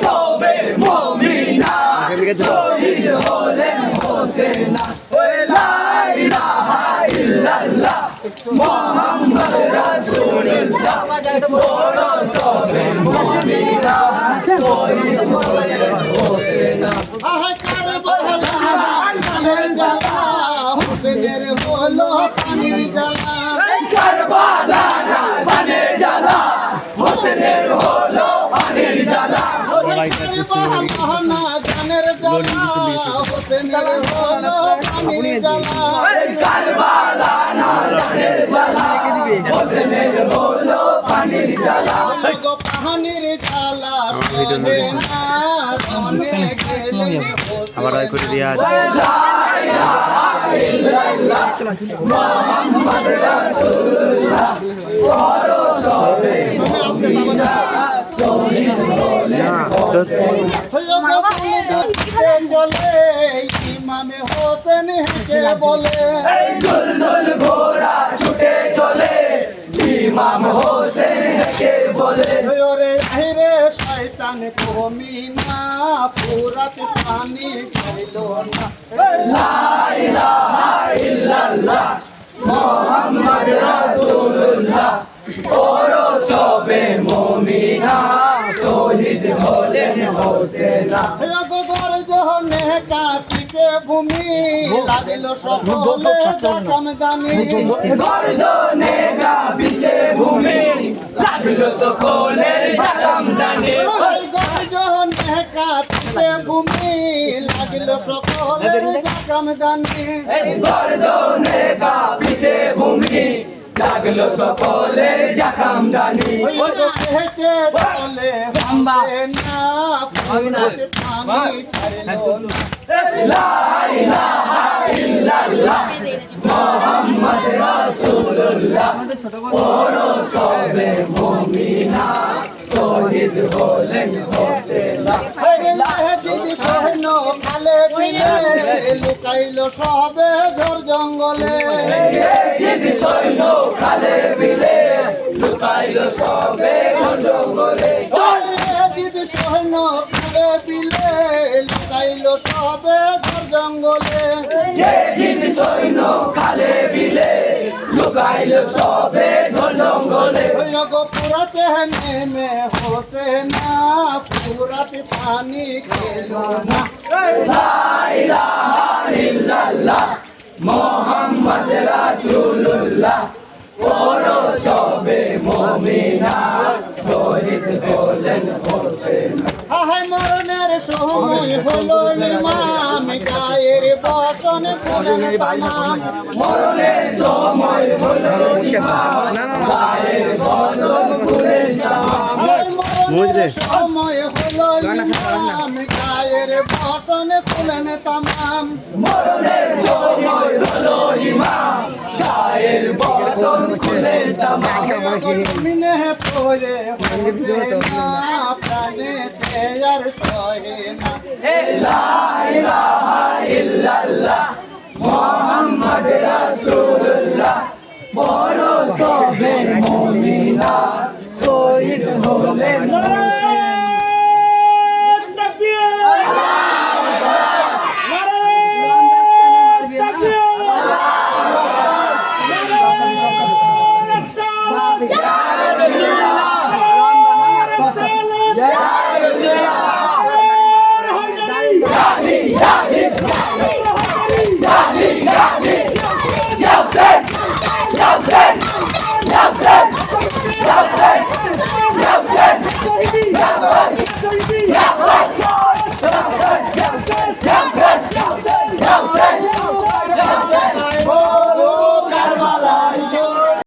সবে মুমিনা শহীদ হলেন হোসেনা লা ইলাহা ইল্লাল্লাহ মুহাম্মদ রাসূলুল্লাহ বড় সবে মুমিনা শহীদ হলেন হোসেনা কারবালা জানের জ্বালা হোসেনের হলো পানির জ্বালা কারবালা জানের জ্বালা হোসেনের হলো পানির জ্বালা কারবালা জানের জ্বালা হোসেনের হলো পানির জ্বালা কারবালা জানের জ্বালা হোসেনের হলো পানির জ্বালা পানির জ্বালা হবে না রনে গেলে আবার আয় করে দিয়া লা ইলাহা ইল্লাল্লাহ মুহাম্মদ রাসূলুল্লাহ বড় সবে মুমিনা শহীদ হলেন বলে ইমামে হোসেন হেঁটে বলে এই দুলদুল ঘোড়া ছুটে চলে ইমাম হোসেন হেঁটে বলে ওরে আহিরে শয়তান কমিনা ফুরাত পানি ছাইল না লা ইলাহা ইল্লাল্লাহ মুহাম্মদ রাসূলুল্লাহ বড় সবে মুমিনা শহীদ হলেন হোসেনা গোবর জহনে কাটিতে ভূমি লাগিল সকলে কাম দানি গর্দনে গা পিছে ভূমি লাগলো সকলের জাকাম জানে জহনে কাটিতে ভূমি লাগিল সকলের কাম দানি গর্দনে গা পিছে ভূমি লাগলো সকলের জাকাম জানি হেঁটে চলে হবে না ফুরাত পানি ছাইল না লা ইলাহা ইল্লাল্লাহ মুহাম্মদ রাসূলুল্লাহ বড় সবে মুমিনা শহীদ হলেন হোসেনা দিদি সৈন্য খালে পিলে লুকাইল সবে ঝোর জঙ্গলে জিদ সৈন্য খালে বিলে লুকাইলো সবে জঙ্গলে দিদি সৈন্য খালে পিলে লুকাইল সবে ঝোর জঙ্গলে জিদ সৈন্য খালে বিলে লুকাইলো সবে জঙ্গলে পুরাতে নেমে হতে না পুরাতে পানি খেল না লা ইলাহা ইল্লাল্লাহ মুহাম্মদ রাসূলুল্লাহ বড় সবে মুমিনা শহীদ হলেন হোসেনা হায় মরণের সময় হলো ইমাম গায়ের বচন করেন তামাম মরণের সময় হলো ইমাম গায়ের বদন খুলে তামাম মরণের সময় হলো ইমাম গায়ের বচন করেন তামাম মরণের সময় হলো ইমাম গায়ের বদন খুলে তামাম মিনে পড়ে হবে না প্রাণে আর সহে না লা ইলাহা ইল্লাল্লাহ মুহাম্মদ রাসূলুল্লাহ বড় সবে মুমিনা শহীদ হলেন Yeah.